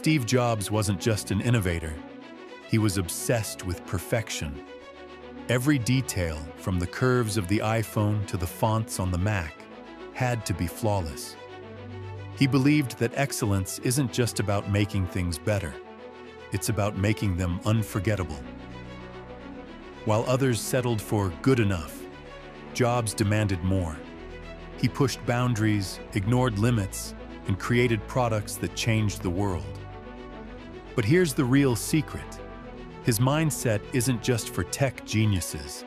Steve Jobs wasn't just an innovator. He was obsessed with perfection. Every detail, from the curves of the iPhone to the fonts on the Mac, had to be flawless. He believed that excellence isn't just about making things better. It's about making them unforgettable. While others settled for good enough, Jobs demanded more. He pushed boundaries, ignored limits, and created products that changed the world. But here's the real secret. His mindset isn't just for tech geniuses.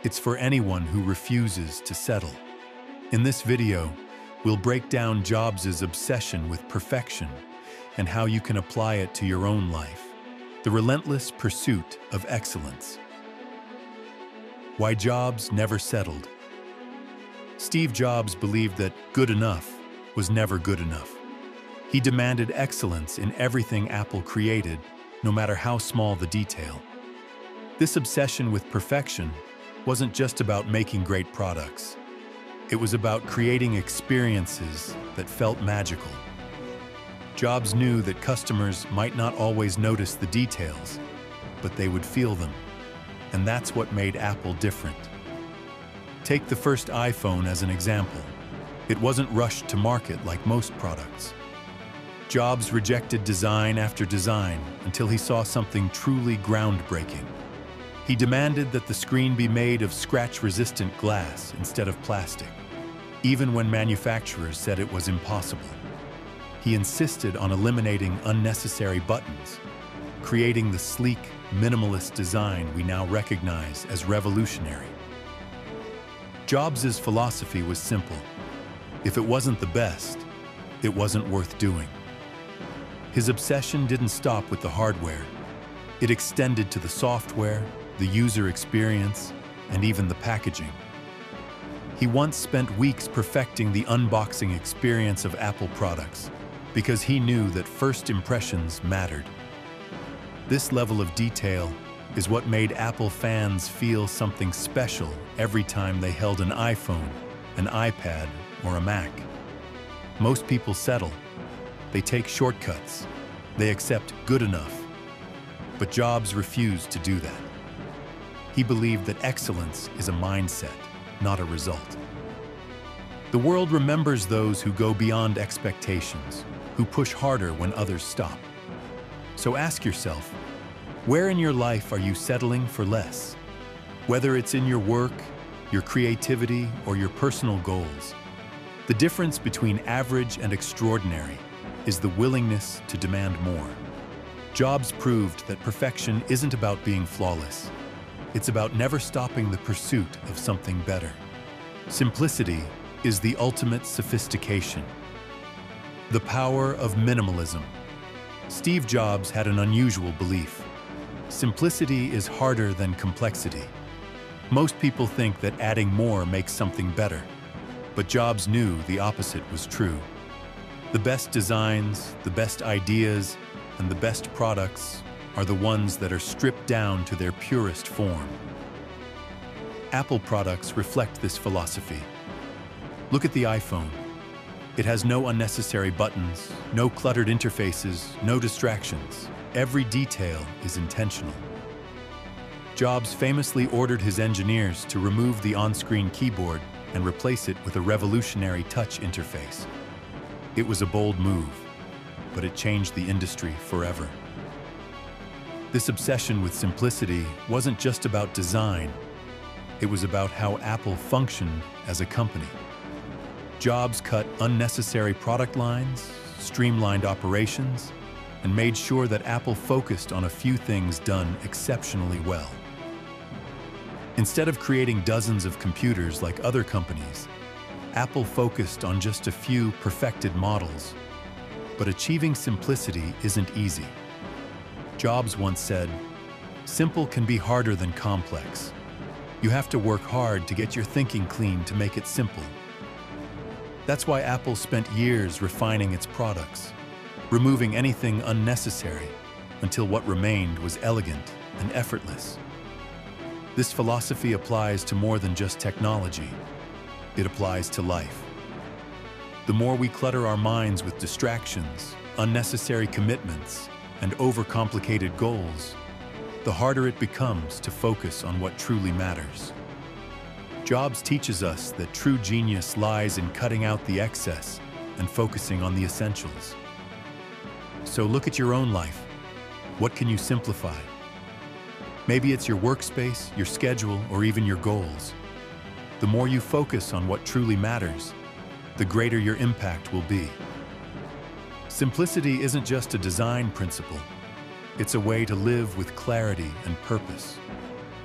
It's for anyone who refuses to settle. In this video, we'll break down Jobs' obsession with perfection and how you can apply it to your own life. The relentless pursuit of excellence. Why Jobs never settled. Steve Jobs believed that good enough was never good enough. He demanded excellence in everything Apple created, no matter how small the detail. This obsession with perfection wasn't just about making great products. It was about creating experiences that felt magical. Jobs knew that customers might not always notice the details, but they would feel them. And that's what made Apple different. Take the first iPhone as an example. It wasn't rushed to market like most products. Jobs rejected design after design until he saw something truly groundbreaking. He demanded that the screen be made of scratch-resistant glass instead of plastic, even when manufacturers said it was impossible. He insisted on eliminating unnecessary buttons, creating the sleek, minimalist design we now recognize as revolutionary. Jobs' philosophy was simple. If it wasn't the best, it wasn't worth doing. His obsession didn't stop with the hardware. It extended to the software, the user experience, and even the packaging. He once spent weeks perfecting the unboxing experience of Apple products because he knew that first impressions mattered. This level of detail is what made Apple fans feel something special every time they held an iPhone, an iPad, or a Mac. Most people settle. They take shortcuts. They accept good enough. But Jobs refused to do that. He believed that excellence is a mindset, not a result. The world remembers those who go beyond expectations, who push harder when others stop. So ask yourself, where in your life are you settling for less? Whether it's in your work, your creativity, or your personal goals, the difference between average and extraordinary is the willingness to demand more. Jobs proved that perfection isn't about being flawless. It's about never stopping the pursuit of something better. Simplicity is the ultimate sophistication. The power of minimalism. Steve Jobs had an unusual belief. Simplicity is harder than complexity. Most people think that adding more makes something better, but Jobs knew the opposite was true. The best designs, the best ideas, and the best products are the ones that are stripped down to their purest form. Apple products reflect this philosophy. Look at the iPhone. It has no unnecessary buttons, no cluttered interfaces, no distractions. Every detail is intentional. Jobs famously ordered his engineers to remove the on-screen keyboard and replace it with a revolutionary touch interface. It was a bold move, but it changed the industry forever. This obsession with simplicity wasn't just about design. It was about how Apple functioned as a company. Jobs cut unnecessary product lines, streamlined operations, and made sure that Apple focused on a few things done exceptionally well. Instead of creating dozens of computers like other companies, Apple focused on just a few perfected models. But achieving simplicity isn't easy. Jobs once said, "Simple can be harder than complex. You have to work hard to get your thinking clean to make it simple." That's why Apple spent years refining its products, removing anything unnecessary until what remained was elegant and effortless. This philosophy applies to more than just technology. It applies to life. The more we clutter our minds with distractions, unnecessary commitments, and overcomplicated goals, the harder it becomes to focus on what truly matters. Jobs teaches us that true genius lies in cutting out the excess and focusing on the essentials. So look at your own life. What can you simplify? Maybe it's your workspace, your schedule, or even your goals. The more you focus on what truly matters, the greater your impact will be. Simplicity isn't just a design principle. It's a way to live with clarity and purpose.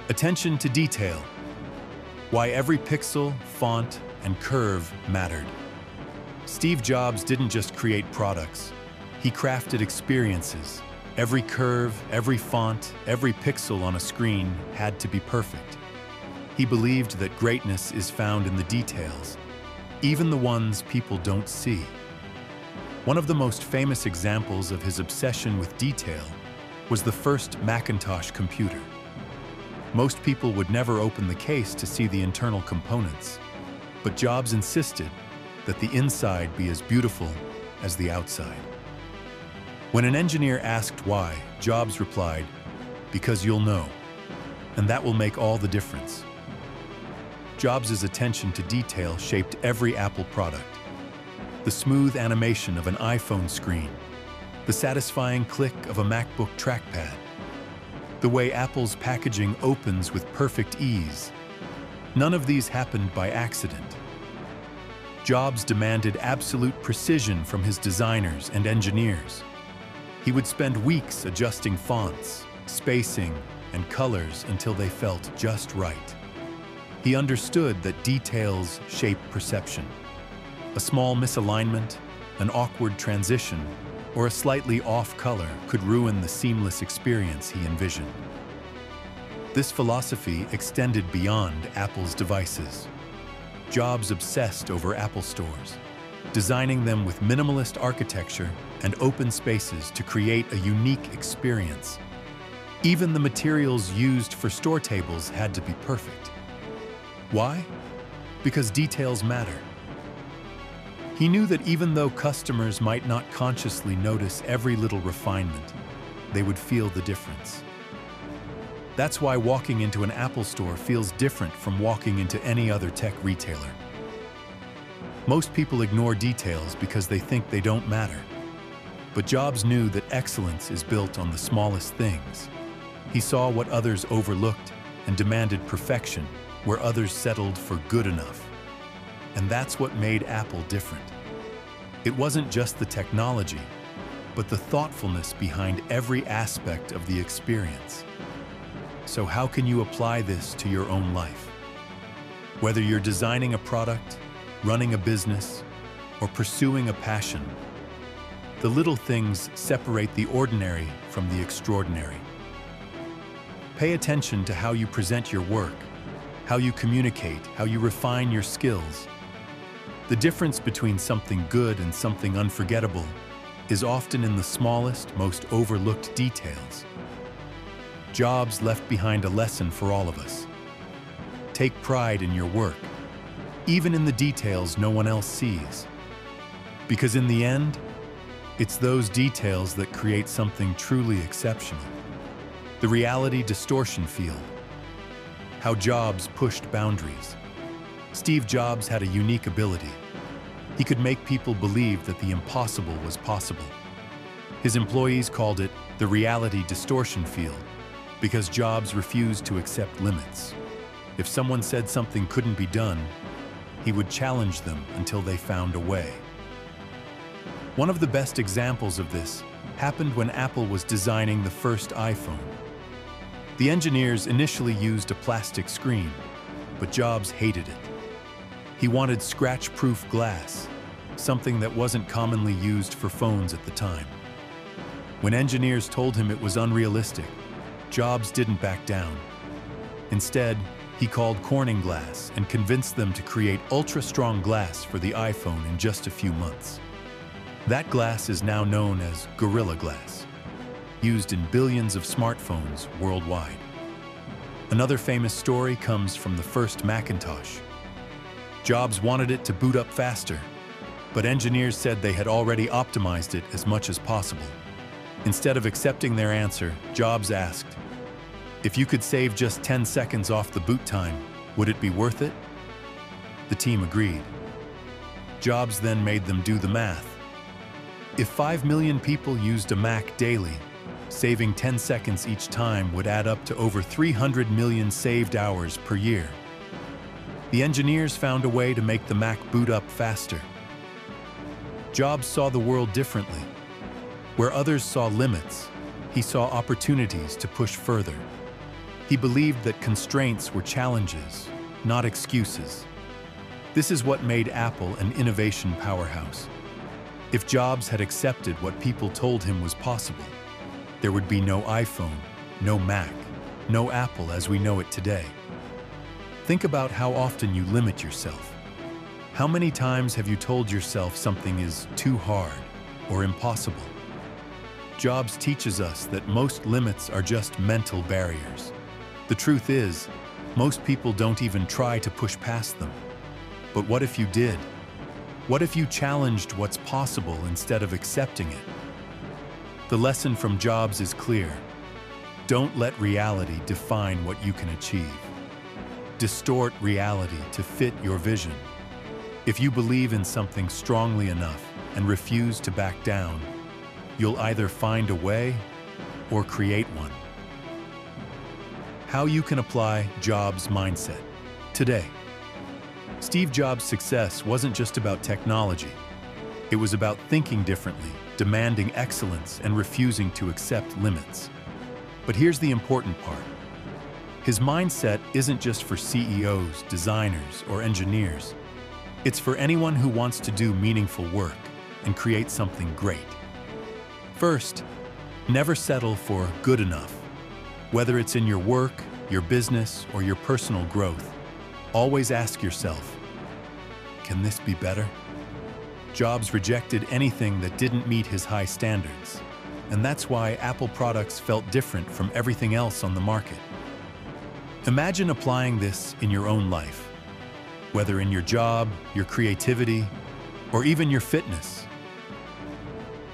Attention to detail. Why every pixel, font, and curve mattered. Steve Jobs didn't just create products. He crafted experiences. Every curve, every font, every pixel on a screen had to be perfect. He believed that greatness is found in the details, even the ones people don't see. One of the most famous examples of his obsession with detail was the first Macintosh computer. Most people would never open the case to see the internal components, but Jobs insisted that the inside be as beautiful as the outside. When an engineer asked why, Jobs replied, "Because you'll know, and that will make all the difference." Jobs' attention to detail shaped every Apple product. The smooth animation of an iPhone screen, the satisfying click of a MacBook trackpad, the way Apple's packaging opens with perfect ease. None of these happened by accident. Jobs demanded absolute precision from his designers and engineers. He would spend weeks adjusting fonts, spacing, and colors until they felt just right. He understood that details shape perception. A small misalignment, an awkward transition, or a slightly off color could ruin the seamless experience he envisioned. This philosophy extended beyond Apple's devices. Jobs obsessed over Apple stores, designing them with minimalist architecture and open spaces to create a unique experience. Even the materials used for store tables had to be perfect. Why? Because details matter. He knew that even though customers might not consciously notice every little refinement, they would feel the difference. That's why walking into an Apple store feels different from walking into any other tech retailer. Most people ignore details because they think they don't matter. But Jobs knew that excellence is built on the smallest things. He saw what others overlooked and demanded perfection where others settled for good enough. And that's what made Apple different. It wasn't just the technology, but the thoughtfulness behind every aspect of the experience. So how can you apply this to your own life? Whether you're designing a product, running a business, or pursuing a passion, the little things separate the ordinary from the extraordinary. Pay attention to how you present your work, how you communicate, how you refine your skills. The difference between something good and something unforgettable is often in the smallest, most overlooked details. Jobs left behind a lesson for all of us. Take pride in your work, even in the details no one else sees. Because in the end, it's those details that create something truly exceptional. The reality distortion field. How Jobs pushed boundaries. Steve Jobs had a unique ability. He could make people believe that the impossible was possible. His employees called it the reality distortion field because Jobs refused to accept limits. If someone said something couldn't be done, he would challenge them until they found a way. One of the best examples of this happened when Apple was designing the first iPhone. The engineers initially used a plastic screen, but Jobs hated it. He wanted scratch-proof glass, something that wasn't commonly used for phones at the time. When engineers told him it was unrealistic, Jobs didn't back down. Instead, he called Corning Glass and convinced them to create ultra-strong glass for the iPhone in just a few months. That glass is now known as Gorilla Glass, used in billions of smartphones worldwide. Another famous story comes from the first Macintosh. Jobs wanted it to boot up faster, but engineers said they had already optimized it as much as possible. Instead of accepting their answer, Jobs asked, "If you could save just 10 seconds off the boot time, would it be worth it?" The team agreed. Jobs then made them do the math. If 5 million people used a Mac daily, saving 10 seconds each time would add up to over 300 million saved hours per year. The engineers found a way to make the Mac boot up faster. Jobs saw the world differently. Where others saw limits, he saw opportunities to push further. He believed that constraints were challenges, not excuses. This is what made Apple an innovation powerhouse. If Jobs had accepted what people told him was possible, there would be no iPhone, no Mac, no Apple as we know it today. Think about how often you limit yourself. How many times have you told yourself something is too hard or impossible? Jobs teaches us that most limits are just mental barriers. The truth is, most people don't even try to push past them. But what if you did? What if you challenged what's possible instead of accepting it? The lesson from Jobs is clear. Don't let reality define what you can achieve. Distort reality to fit your vision. If you believe in something strongly enough and refuse to back down, you'll either find a way or create one. How you can apply Jobs' mindset today. Steve Jobs' success wasn't just about technology. It was about thinking differently, demanding excellence, and refusing to accept limits. But here's the important part. His mindset isn't just for CEOs, designers, or engineers. It's for anyone who wants to do meaningful work and create something great. First, never settle for good enough. Whether it's in your work, your business, or your personal growth, always ask yourself, can this be better? Jobs rejected anything that didn't meet his high standards, and that's why Apple products felt different from everything else on the market. Imagine applying this in your own life, whether in your job, your creativity, or even your fitness.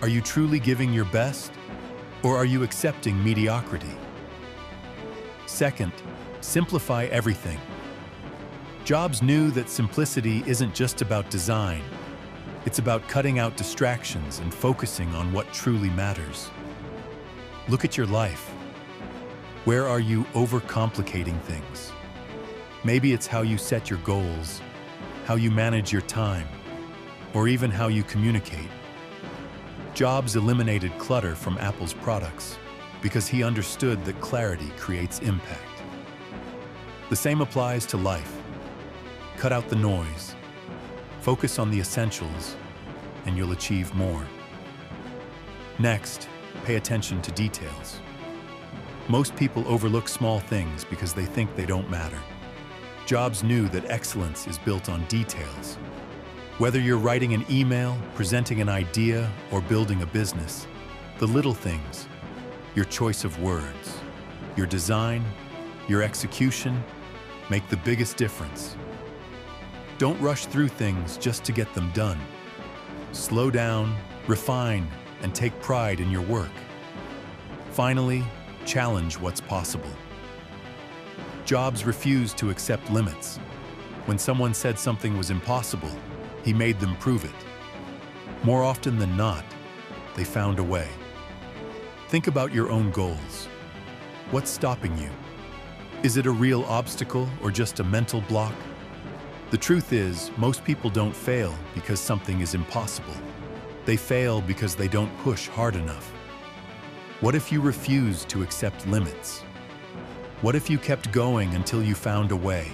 Are you truly giving your best, or are you accepting mediocrity? Second, simplify everything. Jobs knew that simplicity isn't just about design. It's about cutting out distractions and focusing on what truly matters. Look at your life. Where are you overcomplicating things? Maybe it's how you set your goals, how you manage your time, or even how you communicate. Jobs eliminated clutter from Apple's products because he understood that clarity creates impact. The same applies to life. Cut out the noise, focus on the essentials, and you'll achieve more. Next, pay attention to details. Most people overlook small things because they think they don't matter. Jobs knew that excellence is built on details. Whether you're writing an email, presenting an idea, or building a business, the little things, your choice of words, your design, your execution, make the biggest difference. Don't rush through things just to get them done. Slow down, refine, and take pride in your work. Finally, challenge what's possible. Jobs refused to accept limits. When someone said something was impossible, he made them prove it. More often than not, they found a way. Think about your own goals. What's stopping you? Is it a real obstacle or just a mental block? The truth is, most people don't fail because something is impossible. They fail because they don't push hard enough. What if you refused to accept limits? What if you kept going until you found a way?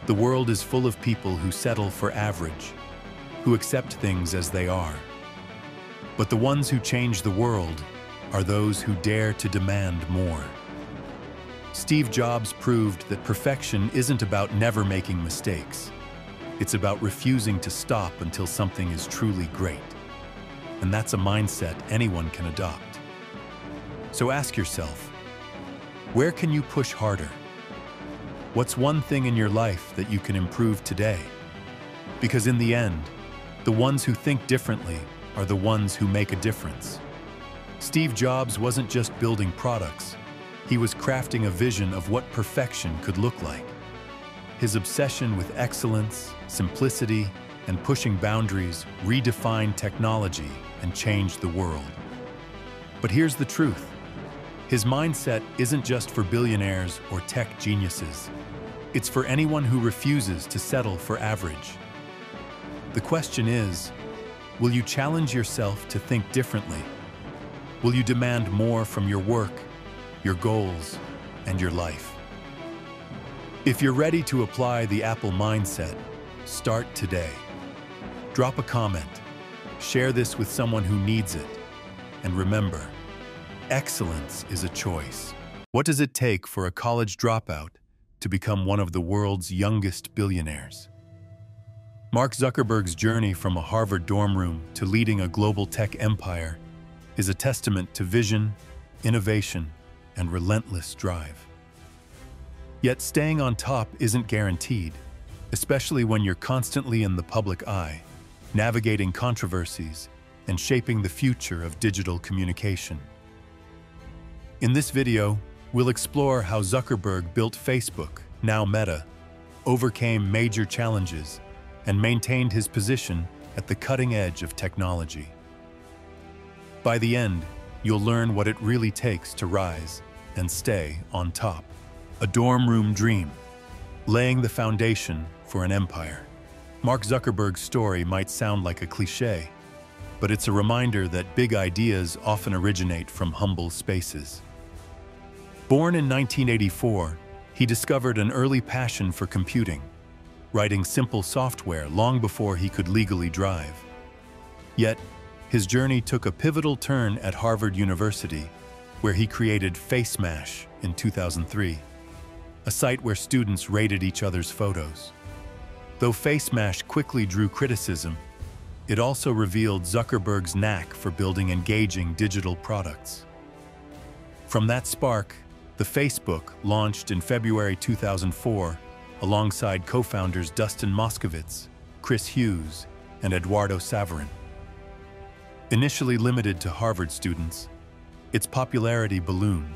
The world is full of people who settle for average, who accept things as they are. But the ones who change the world are those who dare to demand more. Steve Jobs proved that perfection isn't about never making mistakes. It's about refusing to stop until something is truly great. And that's a mindset anyone can adopt. So ask yourself, where can you push harder? What's one thing in your life that you can improve today? Because in the end, The ones who think differently are the ones who make a difference. Steve Jobs wasn't just building products, he was crafting a vision of what perfection could look like. His obsession with excellence, simplicity, and pushing boundaries redefined technology and changed the world. But here's the truth. His mindset isn't just for billionaires or tech geniuses. It's for anyone who refuses to settle for average. The question is, will you challenge yourself to think differently? Will you demand more from your work, your goals, and your life? If you're ready to apply the Apple mindset, start today. Drop a comment, share this with someone who needs it, and remember, excellence is a choice. What does it take for a college dropout to become one of the world's youngest billionaires? Mark Zuckerberg's journey from a Harvard dorm room to leading a global tech empire is a testament to vision, innovation, and relentless drive. Yet staying on top isn't guaranteed, especially when you're constantly in the public eye, navigating controversies, and shaping the future of digital communication. In this video, we'll explore how Zuckerberg built Facebook, now Meta, overcame major challenges, and maintained his position at the cutting edge of technology. By the end, you'll learn what it really takes to rise and stay on top. A dorm room dream, laying the foundation for an empire. Mark Zuckerberg's story might sound like a cliché, but it's a reminder that big ideas often originate from humble spaces. Born in 1984, he discovered an early passion for computing, writing simple software long before he could legally drive. Yet, his journey took a pivotal turn at Harvard University, where he created FaceMash in 2003, a site where students rated each other's photos. Though FaceMash quickly drew criticism, it also revealed Zuckerberg's knack for building engaging digital products. From that spark, the Facebook launched in February 2004 alongside co-founders Dustin Moskovitz, Chris Hughes, and Eduardo Saverin. Initially limited to Harvard students, its popularity ballooned,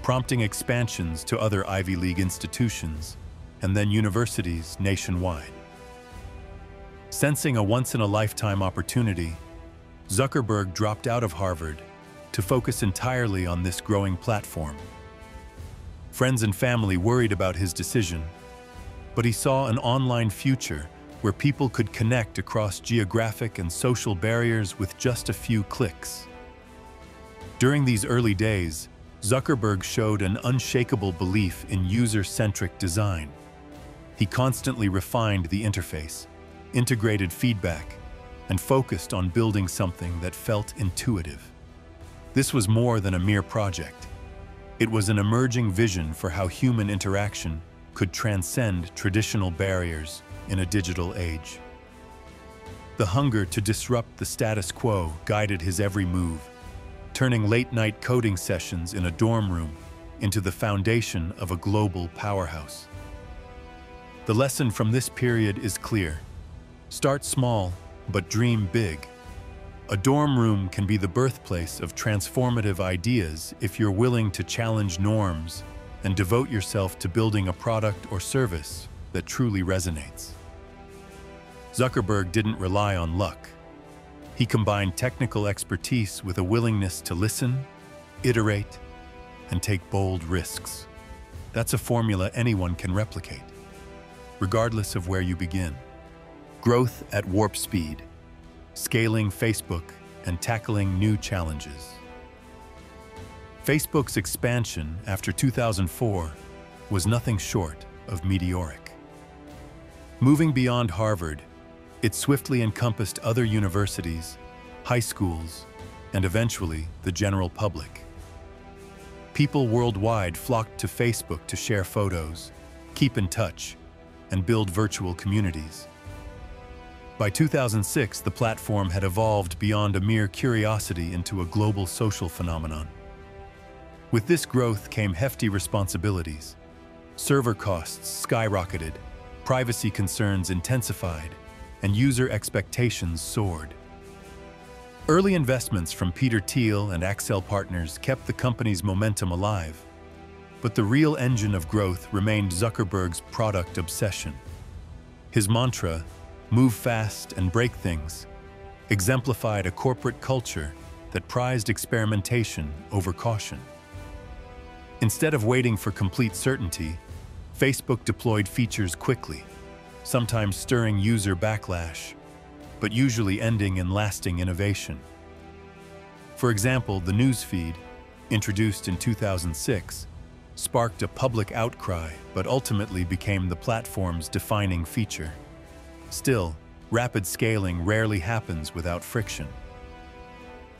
prompting expansions to other Ivy League institutions and then universities nationwide. Sensing a once-in-a-lifetime opportunity, Zuckerberg dropped out of Harvard to focus entirely on this growing platform. Friends and family worried about his decision, but he saw an online future where people could connect across geographic and social barriers with just a few clicks. During these early days, Zuckerberg showed an unshakable belief in user-centric design. He constantly refined the interface, integrated feedback, and focused on building something that felt intuitive. This was more than a mere project. It was an emerging vision for how human interaction could transcend traditional barriers in a digital age. The hunger to disrupt the status quo guided his every move, turning late-night coding sessions in a dorm room into the foundation of a global powerhouse. The lesson from this period is clear. Start small, but dream big. A dorm room can be the birthplace of transformative ideas if you're willing to challenge norms and devote yourself to building a product or service that truly resonates. Zuckerberg didn't rely on luck. He combined technical expertise with a willingness to listen, iterate, and take bold risks. That's a formula anyone can replicate, regardless of where you begin. Growth at warp speed, scaling Facebook and tackling new challenges. Facebook's expansion after 2004 was nothing short of meteoric. Moving beyond Harvard, it swiftly encompassed other universities, high schools, and eventually the general public. People worldwide flocked to Facebook to share photos, keep in touch, and build virtual communities. By 2006, the platform had evolved beyond a mere curiosity into a global social phenomenon. With this growth came hefty responsibilities. Server costs skyrocketed, privacy concerns intensified, and user expectations soared. Early investments from Peter Thiel and Axel Partners kept the company's momentum alive, but the real engine of growth remained Zuckerberg's product obsession. His mantra, "Move fast and break things," exemplified a corporate culture that prized experimentation over caution. Instead of waiting for complete certainty, Facebook deployed features quickly, sometimes stirring user backlash, but usually ending in lasting innovation. For example, the newsfeed, introduced in 2006, sparked a public outcry but ultimately became the platform's defining feature. Still, rapid scaling rarely happens without friction.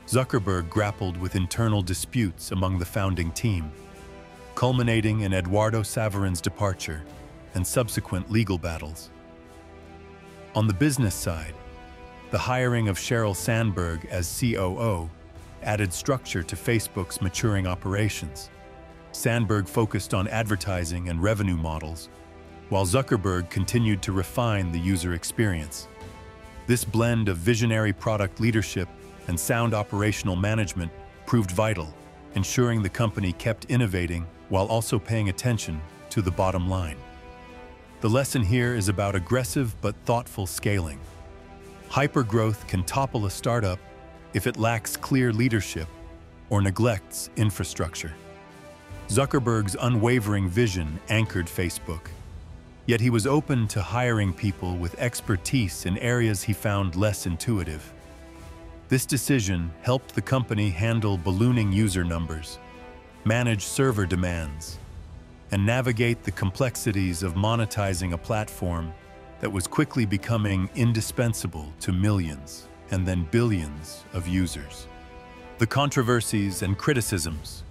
Zuckerberg grappled with internal disputes among the founding team, culminating in Eduardo Saverin's departure and subsequent legal battles. On the business side, the hiring of Sheryl Sandberg as COO added structure to Facebook's maturing operations. Sandberg focused on advertising and revenue models, while Zuckerberg continued to refine the user experience. This blend of visionary product leadership and sound operational management proved vital, ensuring the company kept innovating while also paying attention to the bottom line. The lesson here is about aggressive but thoughtful scaling. Hypergrowth can topple a startup if it lacks clear leadership or neglects infrastructure. Zuckerberg's unwavering vision anchored Facebook, yet he was open to hiring people with expertise in areas he found less intuitive. This decision helped the company handle ballooning user numbers, manage server demands, and navigate the complexities of monetizing a platform that was quickly becoming indispensable to millions and then billions of users. The controversies and criticisms.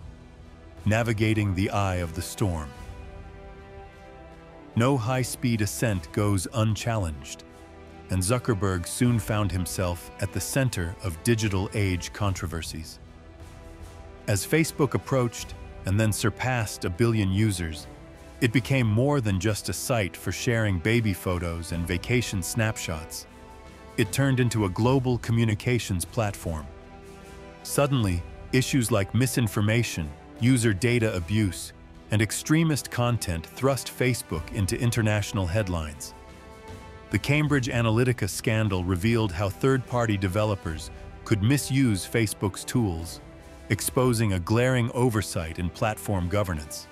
Navigating the eye of the storm. No high-speed ascent goes unchallenged, and Zuckerberg soon found himself at the center of digital age controversies. As Facebook approached and then surpassed 1 billion users, it became more than just a site for sharing baby photos and vacation snapshots. It turned into a global communications platform. Suddenly, issues like misinformation, user data abuse, and extremist content thrust Facebook into international headlines. The Cambridge Analytica scandal revealed how third-party developers could misuse Facebook's tools, exposing a glaring oversight in platform governance.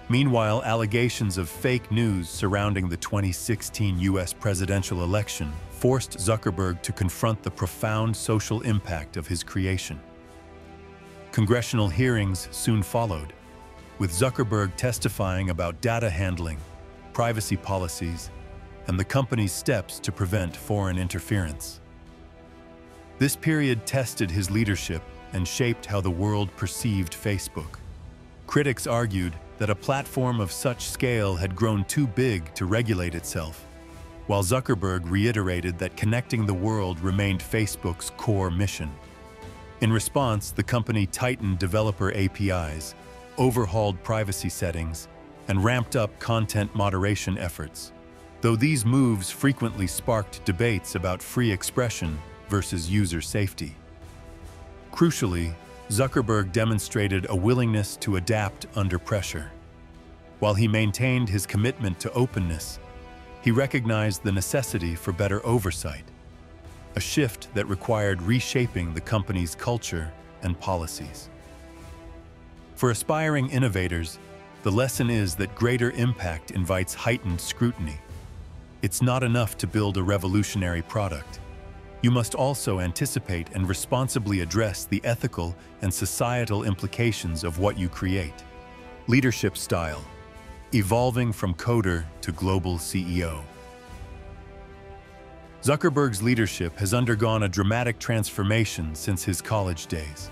Meanwhile, allegations of fake news surrounding the 2016 US presidential election forced Zuckerberg to confront the profound social impact of his creation. Congressional hearings soon followed, with Zuckerberg testifying about data handling, privacy policies, and the company's steps to prevent foreign interference. This period tested his leadership and shaped how the world perceived Facebook. Critics argued that a platform of such scale had grown too big to regulate itself, while Zuckerberg reiterated that connecting the world remained Facebook's core mission. In response, the company tightened developer APIs, overhauled privacy settings, and ramped up content moderation efforts, though these moves frequently sparked debates about free expression versus user safety. Crucially, Zuckerberg demonstrated a willingness to adapt under pressure. While he maintained his commitment to openness, he recognized the necessity for better oversight, a shift that required reshaping the company's culture and policies. For aspiring innovators, the lesson is that greater impact invites heightened scrutiny. It's not enough to build a revolutionary product. You must also anticipate and responsibly address the ethical and societal implications of what you create. Leadership style: evolving from coder to global CEO. Zuckerberg's leadership has undergone a dramatic transformation since his college days.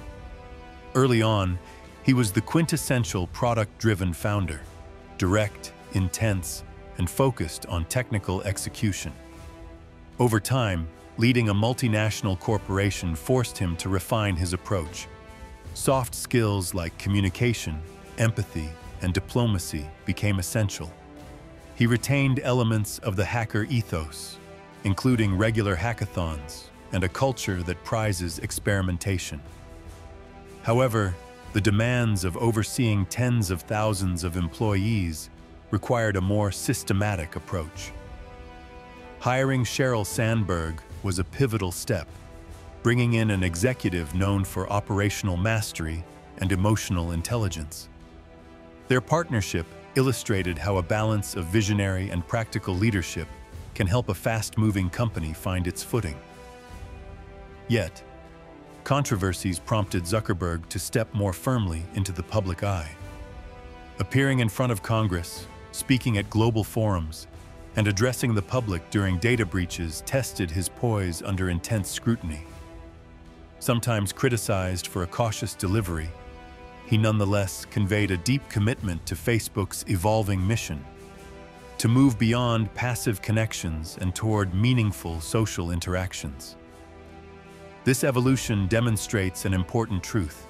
Early on, he was the quintessential product-driven founder, direct, intense, and focused on technical execution. Over time, leading a multinational corporation forced him to refine his approach. Soft skills like communication, empathy, and diplomacy became essential. He retained elements of the hacker ethos, including regular hackathons and a culture that prizes experimentation. However, the demands of overseeing tens of thousands of employees required a more systematic approach. Hiring Sheryl Sandberg was a pivotal step, bringing in an executive known for operational mastery and emotional intelligence. Their partnership illustrated how a balance of visionary and practical leadership can help a fast-moving company find its footing. Yet, controversies prompted Zuckerberg to step more firmly into the public eye. Appearing in front of Congress, speaking at global forums, and addressing the public during data breaches tested his poise under intense scrutiny. Sometimes criticized for a cautious delivery, he nonetheless conveyed a deep commitment to Facebook's evolving mission, to move beyond passive connections and toward meaningful social interactions. This evolution demonstrates an important truth.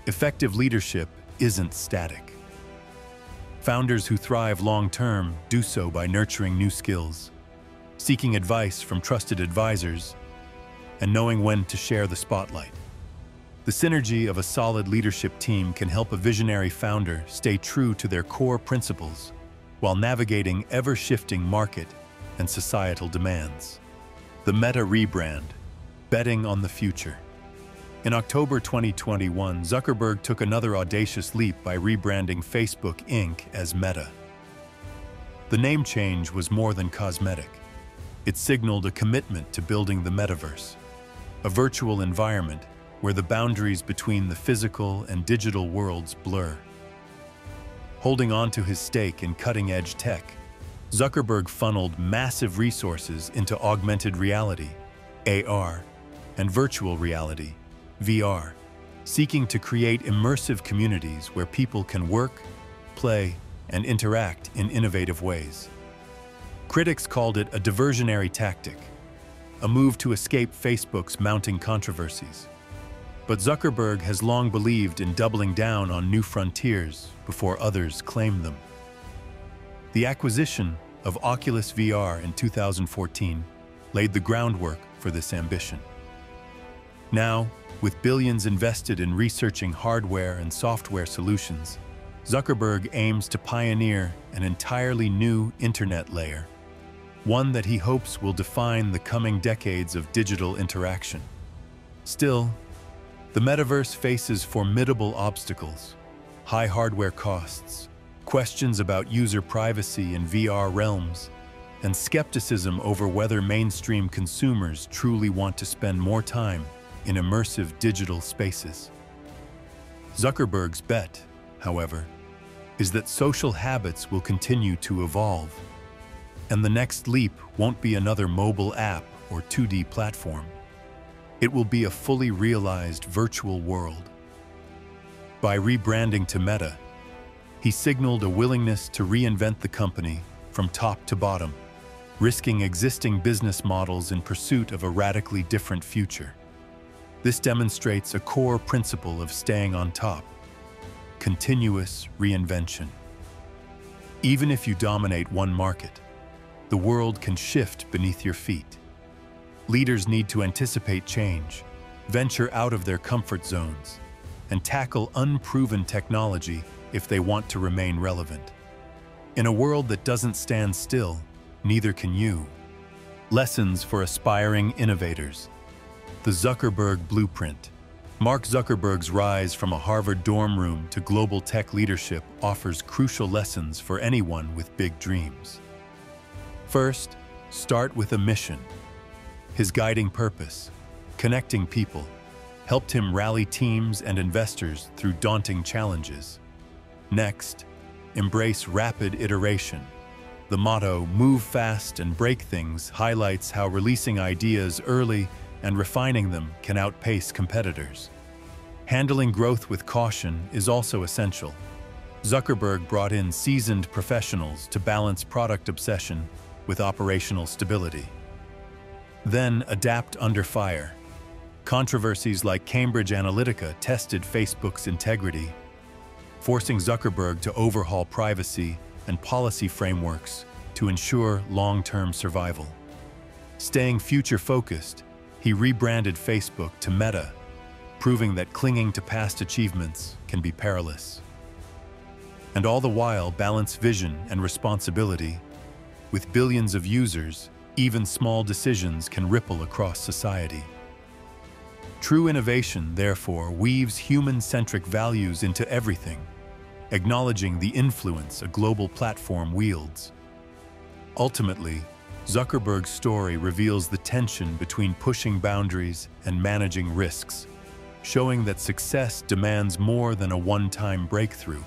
Effective leadership isn't static. Founders who thrive long-term do so by nurturing new skills, seeking advice from trusted advisors, and knowing when to share the spotlight. The synergy of a solid leadership team can help a visionary founder stay true to their core principles while navigating ever-shifting market and societal demands. The Meta rebrand, betting on the future. In October 2021, Zuckerberg took another audacious leap by rebranding Facebook Inc. as Meta. The name change was more than cosmetic. It signaled a commitment to building the metaverse, a virtual environment where the boundaries between the physical and digital worlds blur. Holding on to his stake in cutting-edge tech, Zuckerberg funneled massive resources into augmented reality, AR, and virtual reality, VR, seeking to create immersive communities where people can work, play, and interact in innovative ways. Critics called it a diversionary tactic, a move to escape Facebook's mounting controversies. But Zuckerberg has long believed in doubling down on new frontiers before others claim them. The acquisition of Oculus VR in 2014 laid the groundwork for this ambition. Now, with billions invested in researching hardware and software solutions, Zuckerberg aims to pioneer an entirely new internet layer, one that he hopes will define the coming decades of digital interaction. Still, the metaverse faces formidable obstacles: high hardware costs, questions about user privacy in VR realms, and skepticism over whether mainstream consumers truly want to spend more time in immersive digital spaces. Zuckerberg's bet, however, is that social habits will continue to evolve, and the next leap won't be another mobile app or 2D platform. It will be a fully realized virtual world. By rebranding to Meta, he signaled a willingness to reinvent the company from top to bottom, risking existing business models in pursuit of a radically different future. This demonstrates a core principle of staying on top: continuous reinvention. Even if you dominate one market, the world can shift beneath your feet. Leaders need to anticipate change, venture out of their comfort zones, and tackle unproven technology if they want to remain relevant. In a world that doesn't stand still, neither can you. Lessons for aspiring innovators. The Zuckerberg Blueprint. Mark Zuckerberg's rise from a Harvard dorm room to global tech leadership offers crucial lessons for anyone with big dreams. First, start with a mission. His guiding purpose, connecting people, helped him rally teams and investors through daunting challenges. Next, embrace rapid iteration. The motto, "Move fast and break things," highlights how releasing ideas early and refining them can outpace competitors. Handling growth with caution is also essential. Zuckerberg brought in seasoned professionals to balance product obsession with operational stability. Then adapt under fire. Controversies like Cambridge Analytica tested Facebook's integrity, forcing Zuckerberg to overhaul privacy and policy frameworks to ensure long-term survival. Staying future-focused, he rebranded Facebook to Meta, proving that clinging to past achievements can be perilous. And all the while balance vision and responsibility. With billions of users, even small decisions can ripple across society. True innovation, therefore, weaves human-centric values into everything, acknowledging the influence a global platform wields. Ultimately, Zuckerberg's story reveals the tension between pushing boundaries and managing risks, showing that success demands more than a one-time breakthrough.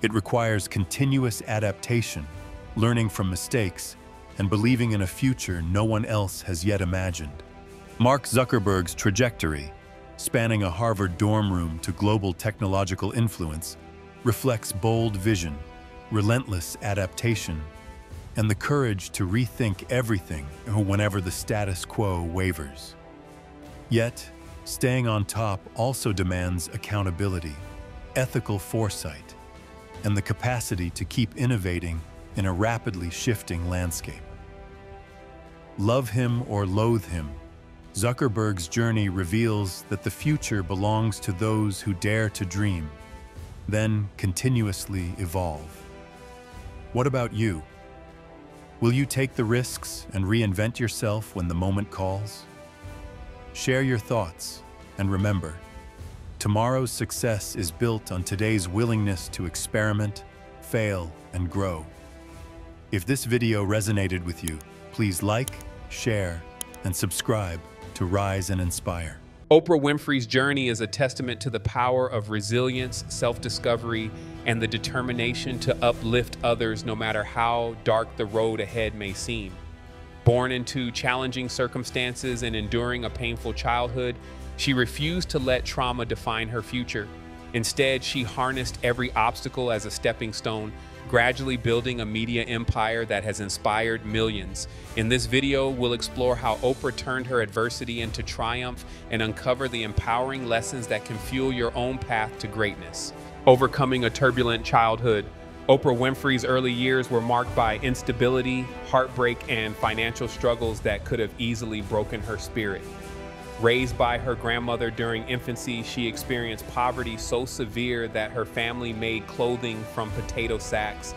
It requires continuous adaptation, learning from mistakes, and believing in a future no one else has yet imagined. Mark Zuckerberg's trajectory, spanning a Harvard dorm room to global technological influence, reflects bold vision, relentless adaptation, and the courage to rethink everything whenever the status quo wavers. Yet, staying on top also demands accountability, ethical foresight, and the capacity to keep innovating in a rapidly shifting landscape. Love him or loathe him, Zuckerberg's journey reveals that the future belongs to those who dare to dream, then continuously evolve. What about you? Will you take the risks and reinvent yourself when the moment calls? Share your thoughts, and remember, tomorrow's success is built on today's willingness to experiment, fail, and grow. If this video resonated with you, please like, share, and subscribe to Rise and Inspire. Oprah Winfrey's journey is a testament to the power of resilience, self-discovery, and the determination to uplift others no matter how dark the road ahead may seem. Born into challenging circumstances and enduring a painful childhood, she refused to let trauma define her future. Instead, she harnessed every obstacle as a stepping stone, gradually building a media empire that has inspired millions. In this video, we'll explore how Oprah turned her adversity into triumph and uncover the empowering lessons that can fuel your own path to greatness. Overcoming a turbulent childhood. Oprah Winfrey's early years were marked by instability, heartbreak, and financial struggles that could have easily broken her spirit. Raised by her grandmother during infancy, she experienced poverty so severe that her family made clothing from potato sacks.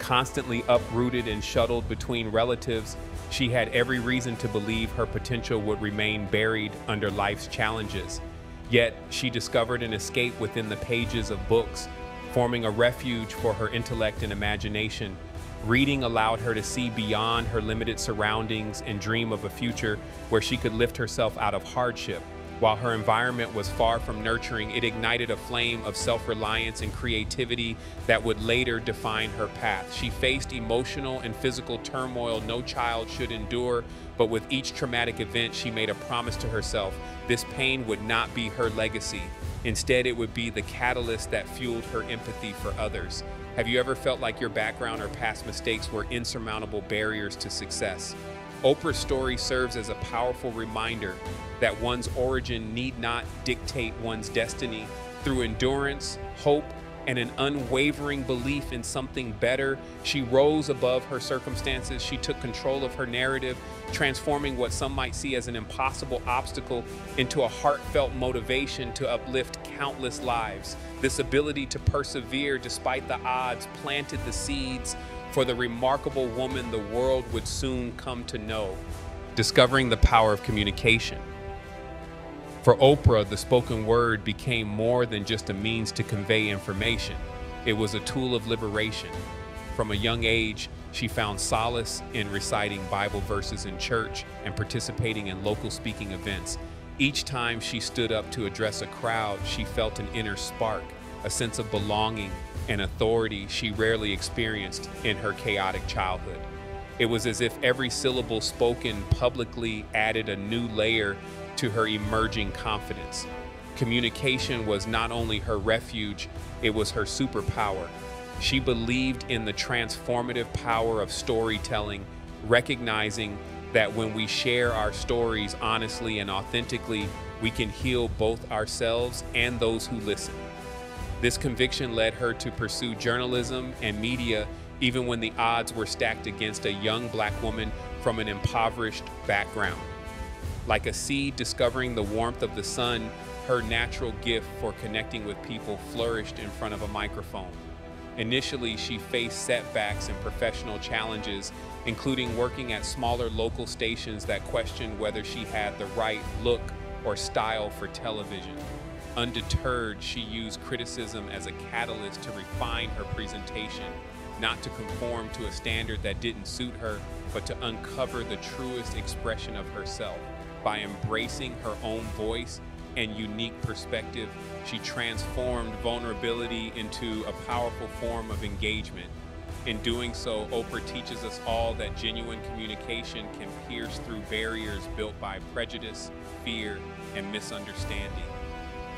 Constantly uprooted and shuttled between relatives, she had every reason to believe her potential would remain buried under life's challenges. Yet, she discovered an escape within the pages of books, forming a refuge for her intellect and imagination. Reading allowed her to see beyond her limited surroundings and dream of a future where she could lift herself out of hardship. While her environment was far from nurturing, it ignited a flame of self-reliance and creativity that would later define her path. She faced emotional and physical turmoil no child should endure, but with each traumatic event, she made a promise to herself. This pain would not be her legacy. Instead, it would be the catalyst that fueled her empathy for others. Have you ever felt like your background or past mistakes were insurmountable barriers to success? Oprah's story serves as a powerful reminder that one's origin need not dictate one's destiny. Through endurance, hope, and an unwavering belief in something better, she rose above her circumstances. She took control of her narrative, transforming what some might see as an impossible obstacle into a heartfelt motivation to uplift countless lives. This ability to persevere despite the odds planted the seeds for the remarkable woman the world would soon come to know. Discovering the power of communication. For Oprah, the spoken word became more than just a means to convey information. It was a tool of liberation. From a young age, she found solace in reciting Bible verses in church and participating in local speaking events. Each time she stood up to address a crowd, she felt an inner spark, a sense of belonging and authority she rarely experienced in her chaotic childhood. It was as if every syllable spoken publicly added a new layer to her emerging confidence. Communication was not only her refuge, it was her superpower. She believed in the transformative power of storytelling, recognizing that when we share our stories honestly and authentically, we can heal both ourselves and those who listen. This conviction led her to pursue journalism and media even when the odds were stacked against a young Black woman from an impoverished background. Like a seed discovering the warmth of the sun, her natural gift for connecting with people flourished in front of a microphone. Initially, she faced setbacks and professional challenges, including working at smaller local stations that questioned whether she had the right look or style for television. Undeterred, she used criticism as a catalyst to refine her presentation, not to conform to a standard that didn't suit her, but to uncover the truest expression of herself. By embracing her own voice and unique perspective, she transformed vulnerability into a powerful form of engagement. In doing so, Oprah teaches us all that genuine communication can pierce through barriers built by prejudice, fear, and misunderstanding.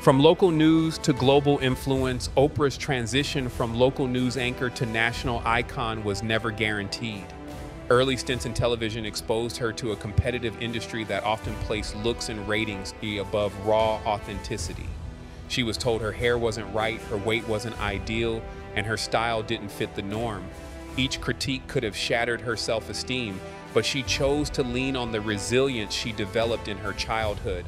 From local news to global influence, Oprah's transition from local news anchor to national icon was never guaranteed. Early stints in television exposed her to a competitive industry that often placed looks and ratings above raw authenticity. She was told her hair wasn't right, her weight wasn't ideal, and her style didn't fit the norm. Each critique could have shattered her self-esteem, but she chose to lean on the resilience she developed in her childhood.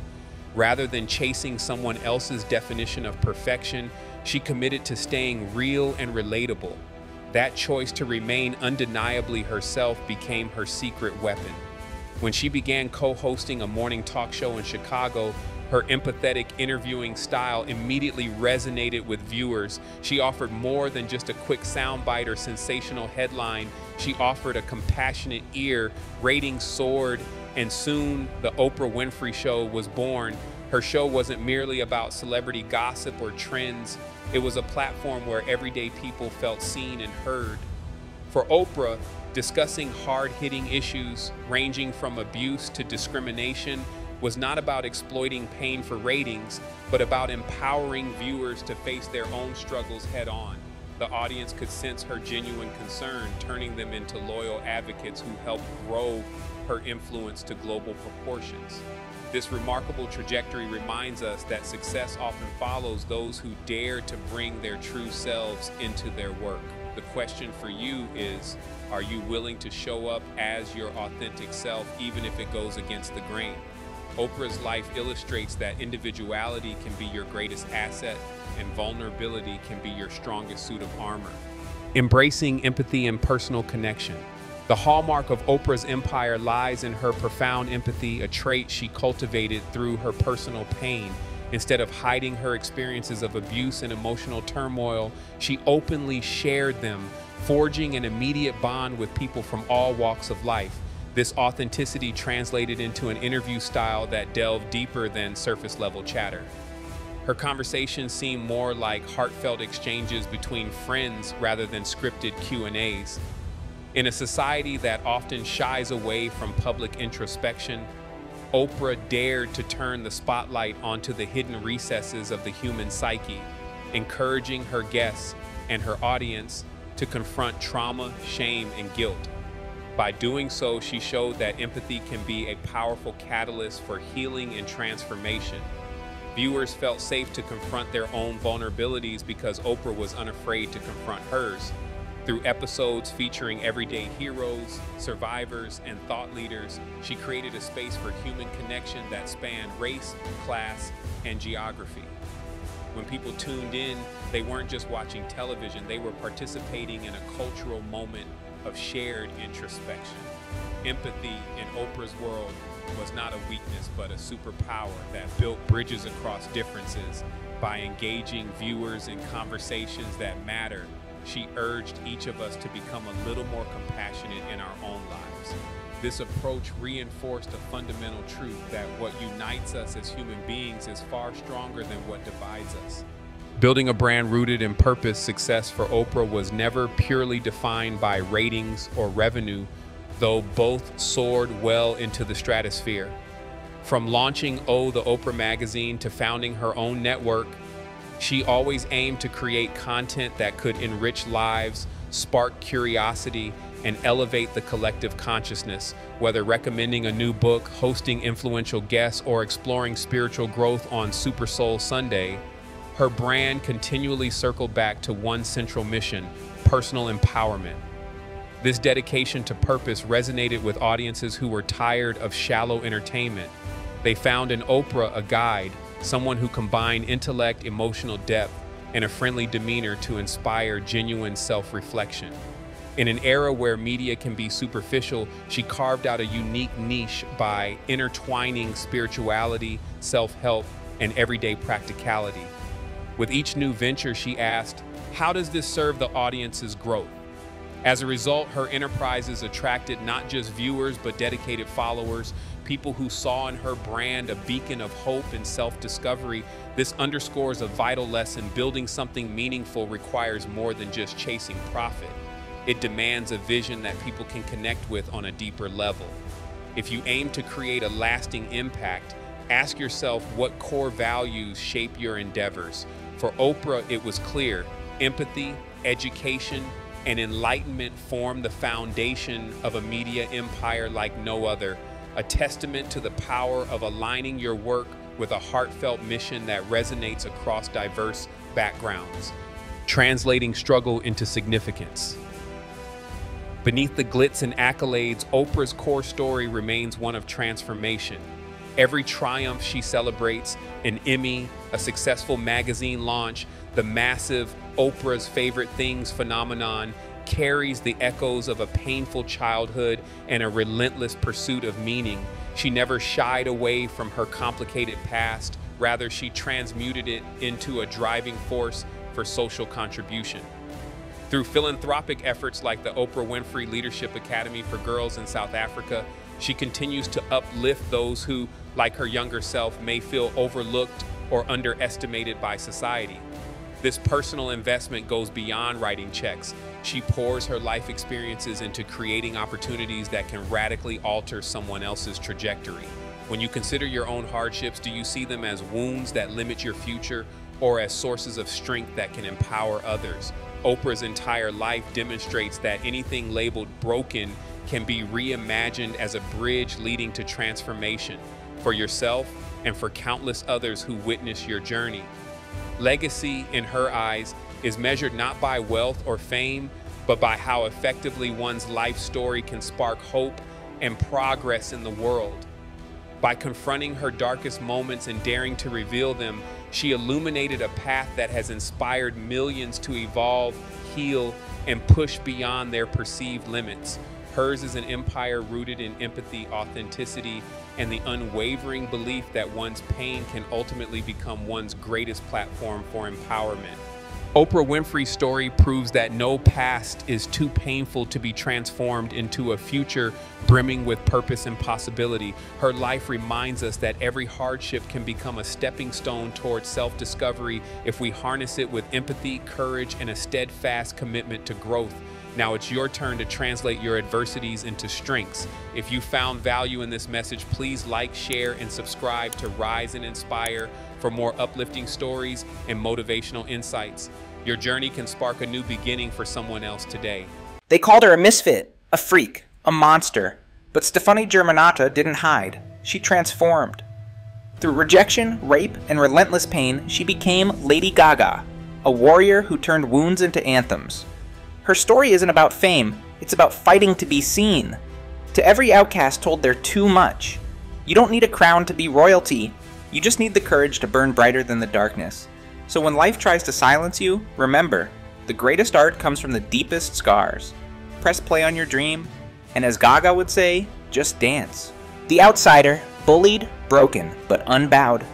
Rather than chasing someone else's definition of perfection, she committed to staying real and relatable. That choice to remain undeniably herself became her secret weapon. When she began co-hosting a morning talk show in Chicago, her empathetic interviewing style immediately resonated with viewers. She offered more than just a quick soundbite or sensational headline. She offered a compassionate ear. Ratings soared, and soon the Oprah Winfrey Show was born. Her show wasn't merely about celebrity gossip or trends. It was a platform where everyday people felt seen and heard. For Oprah, discussing hard-hitting issues ranging from abuse to discrimination was not about exploiting pain for ratings, but about empowering viewers to face their own struggles head-on. The audience could sense her genuine concern, turning them into loyal advocates who helped grow her influence to global proportions. This remarkable trajectory reminds us that success often follows those who dare to bring their true selves into their work. The question for you is, are you willing to show up as your authentic self, even if it goes against the grain? Oprah's life illustrates that individuality can be your greatest asset and vulnerability can be your strongest suit of armor. Embracing empathy and personal connection. The hallmark of Oprah's empire lies in her profound empathy, a trait she cultivated through her personal pain. Instead of hiding her experiences of abuse and emotional turmoil, she openly shared them, forging an immediate bond with people from all walks of life. This authenticity translated into an interview style that delved deeper than surface-level chatter. Her conversations seemed more like heartfelt exchanges between friends rather than scripted Q&As. In a society that often shies away from public introspection, Oprah dared to turn the spotlight onto the hidden recesses of the human psyche, encouraging her guests and her audience to confront trauma, shame, and guilt. By doing so, she showed that empathy can be a powerful catalyst for healing and transformation. Viewers felt safe to confront their own vulnerabilities because Oprah was unafraid to confront hers. Through episodes featuring everyday heroes, survivors, and thought leaders, she created a space for human connection that spanned race, class, and geography. When people tuned in, they weren't just watching television, they were participating in a cultural moment of shared introspection. Empathy in Oprah's world was not a weakness, but a superpower that built bridges across differences. By engaging viewers in conversations that matter, she urged each of us to become a little more compassionate in our own lives. This approach reinforced a fundamental truth that what unites us as human beings is far stronger than what divides us. Building a brand rooted in purpose, success for Oprah was never purely defined by ratings or revenue, though both soared well into the stratosphere. From launching the Oprah magazine to founding her own network, she always aimed to create content that could enrich lives, spark curiosity, and elevate the collective consciousness. Whether recommending a new book, hosting influential guests, or exploring spiritual growth on Super Soul Sunday, her brand continually circled back to one central mission: personal empowerment. This dedication to purpose resonated with audiences who were tired of shallow entertainment. They found in Oprah a guide, someone who combined intellect, emotional depth, and a friendly demeanor to inspire genuine self-reflection. In an era where media can be superficial, she carved out a unique niche by intertwining spirituality, self-help, and everyday practicality. With each new venture, she asked, how does this serve the audience's growth? As a result, her enterprises attracted not just viewers, but dedicated followers, people who saw in her brand a beacon of hope and self-discovery. This underscores a vital lesson: building something meaningful requires more than just chasing profit. It demands a vision that people can connect with on a deeper level. If you aim to create a lasting impact, ask yourself what core values shape your endeavors. For Oprah, it was clear: empathy, education, and enlightenment form the foundation of a media empire like no other, a testament to the power of aligning your work with a heartfelt mission that resonates across diverse backgrounds, translating struggle into significance. Beneath the glitz and accolades, Oprah's core story remains one of transformation. Every triumph she celebrates, an Emmy, a successful magazine launch, the massive Oprah's Favorite Things phenomenon, carries the echoes of a painful childhood and a relentless pursuit of meaning. She never shied away from her complicated past. Rather, she transmuted it into a driving force for social contribution. Through philanthropic efforts like the Oprah Winfrey Leadership Academy for Girls in South Africa, she continues to uplift those who, like her younger self, may feel overlooked or underestimated by society. This personal investment goes beyond writing checks. She pours her life experiences into creating opportunities that can radically alter someone else's trajectory. When you consider your own hardships, do you see them as wounds that limit your future, or as sources of strength that can empower others? Oprah's entire life demonstrates that anything labeled broken can be reimagined as a bridge leading to transformation for yourself and for countless others who witness your journey. Legacy, in her eyes, is measured not by wealth or fame, but by how effectively one's life story can spark hope and progress in the world. By confronting her darkest moments and daring to reveal them, she illuminated a path that has inspired millions to evolve, heal, and push beyond their perceived limits. Hers is an empire rooted in empathy, authenticity, and the unwavering belief that one's pain can ultimately become one's greatest platform for empowerment. Oprah Winfrey's story proves that no past is too painful to be transformed into a future brimming with purpose and possibility. Her life reminds us that every hardship can become a stepping stone towards self-discovery if we harness it with empathy, courage, and a steadfast commitment to growth. Now it's your turn to translate your adversities into strengths. If you found value in this message, please like, share, and subscribe to Rise and Inspire for more uplifting stories and motivational insights. Your journey can spark a new beginning for someone else today. They called her a misfit, a freak, a monster. But Stefani Germanotta didn't hide. She transformed. Through rejection, rape, and relentless pain, she became Lady Gaga, a warrior who turned wounds into anthems. Her story isn't about fame, it's about fighting to be seen. To every outcast told they're too much. You don't need a crown to be royalty, you just need the courage to burn brighter than the darkness. So when life tries to silence you, remember, the greatest art comes from the deepest scars. Press play on your dream, and as Gaga would say, just dance. The outsider, bullied, broken, but unbowed.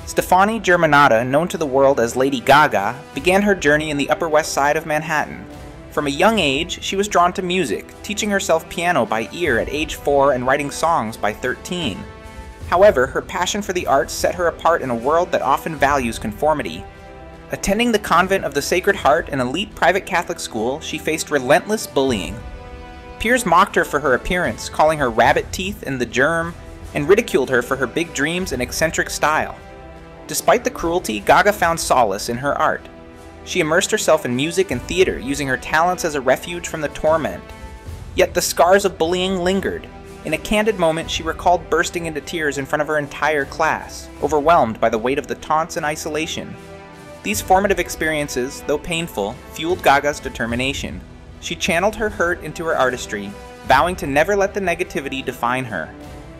Stefani Germanotta, known to the world as Lady Gaga, began her journey in the Upper West Side of Manhattan. From a young age, she was drawn to music, teaching herself piano by ear at age 4 and writing songs by 13. However, her passion for the arts set her apart in a world that often values conformity. Attending the convent of the Sacred Heart, an elite private Catholic school, she faced relentless bullying. Peers mocked her for her appearance, calling her rabbit teeth and the germ, and ridiculed her for her big dreams and eccentric style. Despite the cruelty, Gaga found solace in her art. She immersed herself in music and theater, using her talents as a refuge from the torment. Yet the scars of bullying lingered. In a candid moment, she recalled bursting into tears in front of her entire class, overwhelmed by the weight of the taunts and isolation. These formative experiences, though painful, fueled Gaga's determination. She channeled her hurt into her artistry, vowing to never let the negativity define her.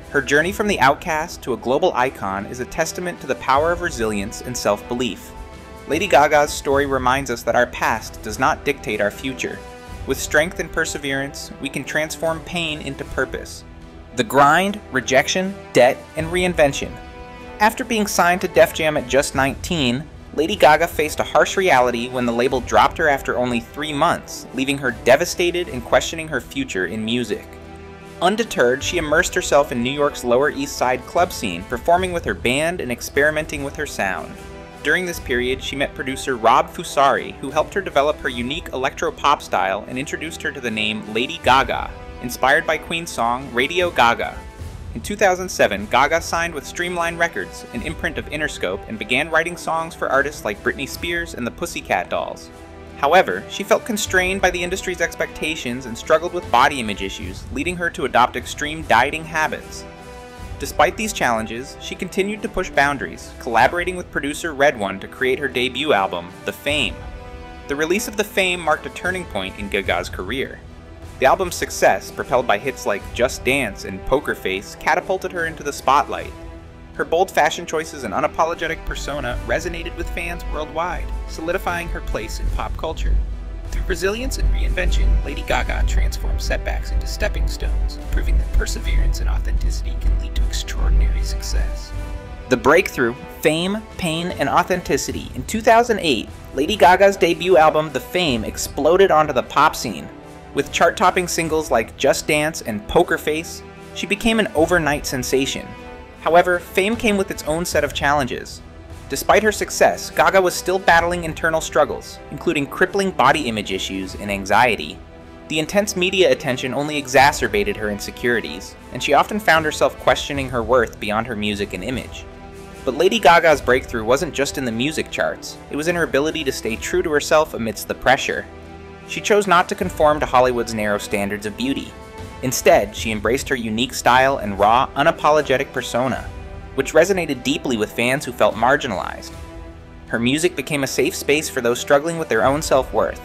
Her journey from the outcast to a global icon is a testament to the power of resilience and self-belief. Lady Gaga's story reminds us that our past does not dictate our future. With strength and perseverance, we can transform pain into purpose. The grind, rejection, debt, and reinvention. After being signed to Def Jam at just 19, Lady Gaga faced a harsh reality when the label dropped her after only 3 months, leaving her devastated and questioning her future in music. Undeterred, she immersed herself in New York's Lower East Side club scene, performing with her band and experimenting with her sound. During this period, she met producer Rob Fusari, who helped her develop her unique electro-pop style and introduced her to the name Lady Gaga, inspired by Queen's song Radio Gaga. In 2007, Gaga signed with Streamline Records, an imprint of Interscope, and began writing songs for artists like Britney Spears and the Pussycat Dolls. However, she felt constrained by the industry's expectations and struggled with body image issues, leading her to adopt extreme dieting habits. Despite these challenges, she continued to push boundaries, collaborating with producer Red One to create her debut album, The Fame. The release of The Fame marked a turning point in Gaga's career. The album's success, propelled by hits like Just Dance and Poker Face, catapulted her into the spotlight. Her bold fashion choices and unapologetic persona resonated with fans worldwide, solidifying her place in pop culture. Through resilience and reinvention, Lady Gaga transformed setbacks into stepping stones, proving that perseverance and authenticity can lead to extraordinary success. The breakthrough, fame, pain, and authenticity. In 2008, Lady Gaga's debut album, The Fame, exploded onto the pop scene. With chart-topping singles like Just Dance and Poker Face, she became an overnight sensation. However, fame came with its own set of challenges. Despite her success, Gaga was still battling internal struggles, including crippling body image issues and anxiety. The intense media attention only exacerbated her insecurities, and she often found herself questioning her worth beyond her music and image. But Lady Gaga's breakthrough wasn't just in the music charts, it was in her ability to stay true to herself amidst the pressure. She chose not to conform to Hollywood's narrow standards of beauty. Instead, she embraced her unique style and raw, unapologetic persona, which resonated deeply with fans who felt marginalized. Her music became a safe space for those struggling with their own self-worth.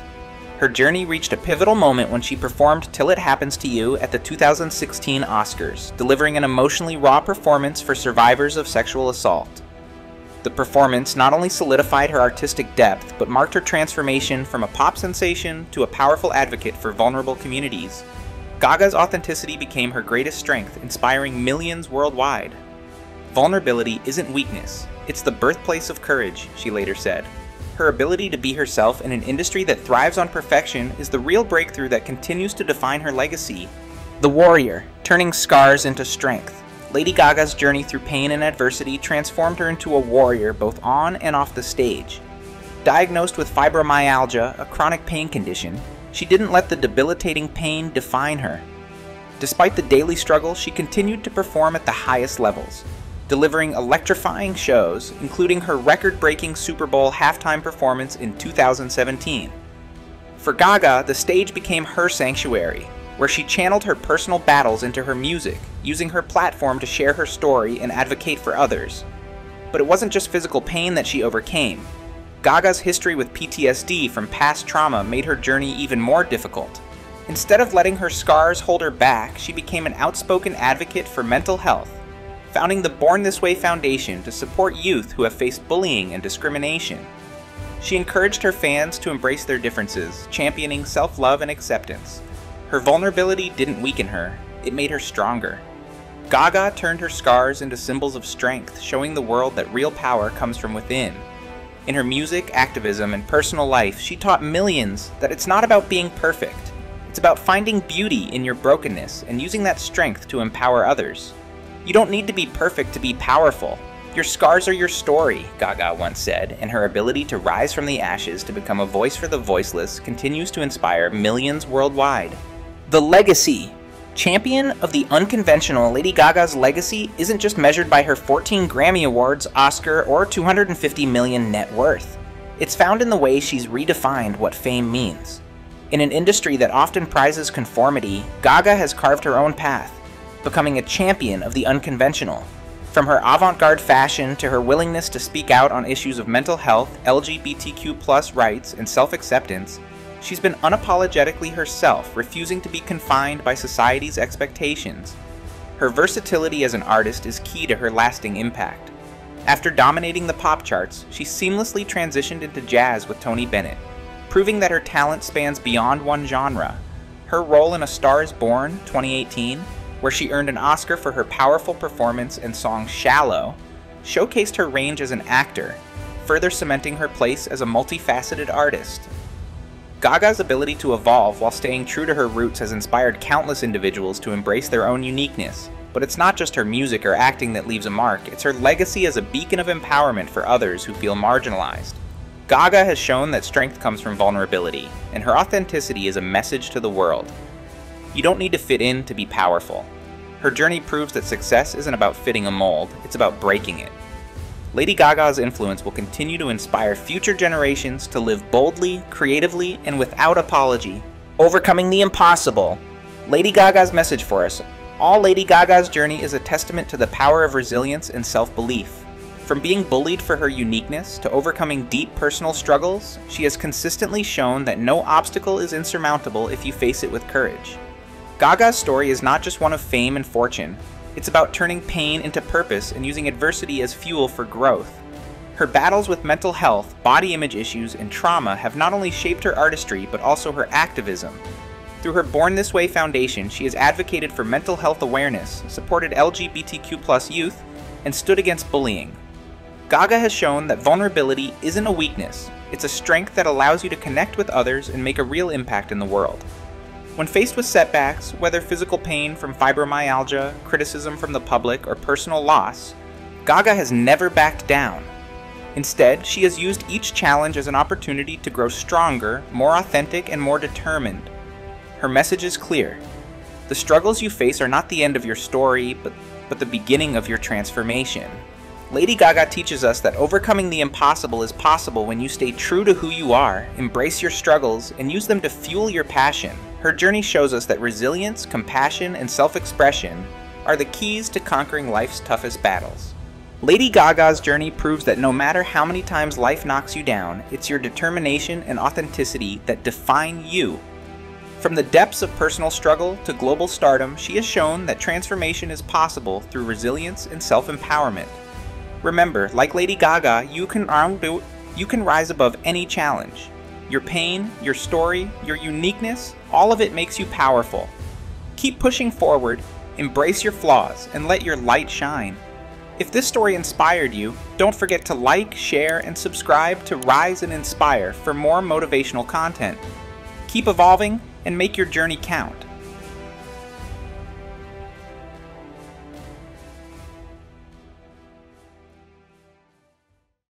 Her journey reached a pivotal moment when she performed Till It Happens to You at the 2016 Oscars, delivering an emotionally raw performance for survivors of sexual assault. The performance not only solidified her artistic depth, but marked her transformation from a pop sensation to a powerful advocate for vulnerable communities. Gaga's authenticity became her greatest strength, inspiring millions worldwide. Vulnerability isn't weakness, it's the birthplace of courage, she later said. Her ability to be herself in an industry that thrives on perfection is the real breakthrough that continues to define her legacy. The warrior, turning scars into strength. Lady Gaga's journey through pain and adversity transformed her into a warrior both on and off the stage. Diagnosed with fibromyalgia, a chronic pain condition, she didn't let the debilitating pain define her. Despite the daily struggle, she continued to perform at the highest levels, delivering electrifying shows, including her record-breaking Super Bowl halftime performance in 2017. For Gaga, the stage became her sanctuary, where she channeled her personal battles into her music, using her platform to share her story and advocate for others. But it wasn't just physical pain that she overcame. Gaga's history with PTSD from past trauma made her journey even more difficult. Instead of letting her scars hold her back, she became an outspoken advocate for mental health, founding the Born This Way Foundation to support youth who have faced bullying and discrimination. She encouraged her fans to embrace their differences, championing self-love and acceptance. Her vulnerability didn't weaken her, it made her stronger. Gaga turned her scars into symbols of strength, showing the world that real power comes from within. In her music, activism, and personal life, she taught millions that it's not about being perfect. It's about finding beauty in your brokenness and using that strength to empower others. You don't need to be perfect to be powerful. Your scars are your story, Gaga once said, and her ability to rise from the ashes to become a voice for the voiceless continues to inspire millions worldwide. The legacy. Champion of the unconventional, Lady Gaga's legacy isn't just measured by her 14 Grammy Awards, Oscar, or $250 million net worth. It's found in the way she's redefined what fame means. In an industry that often prizes conformity, Gaga has carved her own path, becoming a champion of the unconventional. From her avant-garde fashion to her willingness to speak out on issues of mental health, LGBTQ+ rights, and self-acceptance, She's been unapologetically herself, refusing to be confined by society's expectations. Her versatility as an artist is key to her lasting impact. After dominating the pop charts, she seamlessly transitioned into jazz with Tony Bennett, proving that her talent spans beyond one genre. Her role in A Star is Born, 2018, where she earned an Oscar for her powerful performance and song Shallow, showcased her range as an actor, further cementing her place as a multifaceted artist. Gaga's ability to evolve while staying true to her roots has inspired countless individuals to embrace their own uniqueness. But it's not just her music or acting that leaves a mark, it's her legacy as a beacon of empowerment for others who feel marginalized. Gaga has shown that strength comes from vulnerability, and her authenticity is a message to the world. You don't need to fit in to be powerful. Her journey proves that success isn't about fitting a mold, it's about breaking it. Lady Gaga's influence will continue to inspire future generations to live boldly, creatively, and without apology. Overcoming the impossible. Lady Gaga's message for us. All Lady Gaga's journey is a testament to the power of resilience and self-belief. From being bullied for her uniqueness to overcoming deep personal struggles, she has consistently shown that no obstacle is insurmountable if you face it with courage. Gaga's story is not just one of fame and fortune. It's about turning pain into purpose and using adversity as fuel for growth. Her battles with mental health, body image issues, and trauma have not only shaped her artistry but also her activism. Through her Born This Way Foundation, she has advocated for mental health awareness, supported LGBTQ+ youth, and stood against bullying. Gaga has shown that vulnerability isn't a weakness, it's a strength that allows you to connect with others and make a real impact in the world. When faced with setbacks, whether physical pain from fibromyalgia, criticism from the public, or personal loss, Gaga has never backed down. Instead, she has used each challenge as an opportunity to grow stronger, more authentic, and more determined. Her message is clear. The struggles you face are not the end of your story, but the beginning of your transformation. Lady Gaga teaches us that overcoming the impossible is possible when you stay true to who you are, embrace your struggles, and use them to fuel your passion. Her journey shows us that resilience, compassion, and self-expression are the keys to conquering life's toughest battles. Lady Gaga's journey proves that no matter how many times life knocks you down, it's your determination and authenticity that define you. From the depths of personal struggle to global stardom, she has shown that transformation is possible through resilience and self-empowerment. Remember, like Lady Gaga, you can rise above any challenge. Your pain, your story, your uniqueness, all of it makes you powerful. Keep pushing forward, embrace your flaws, and let your light shine. If this story inspired you, don't forget to like, share, and subscribe to Rise and Inspire for more motivational content. Keep evolving and make your journey count.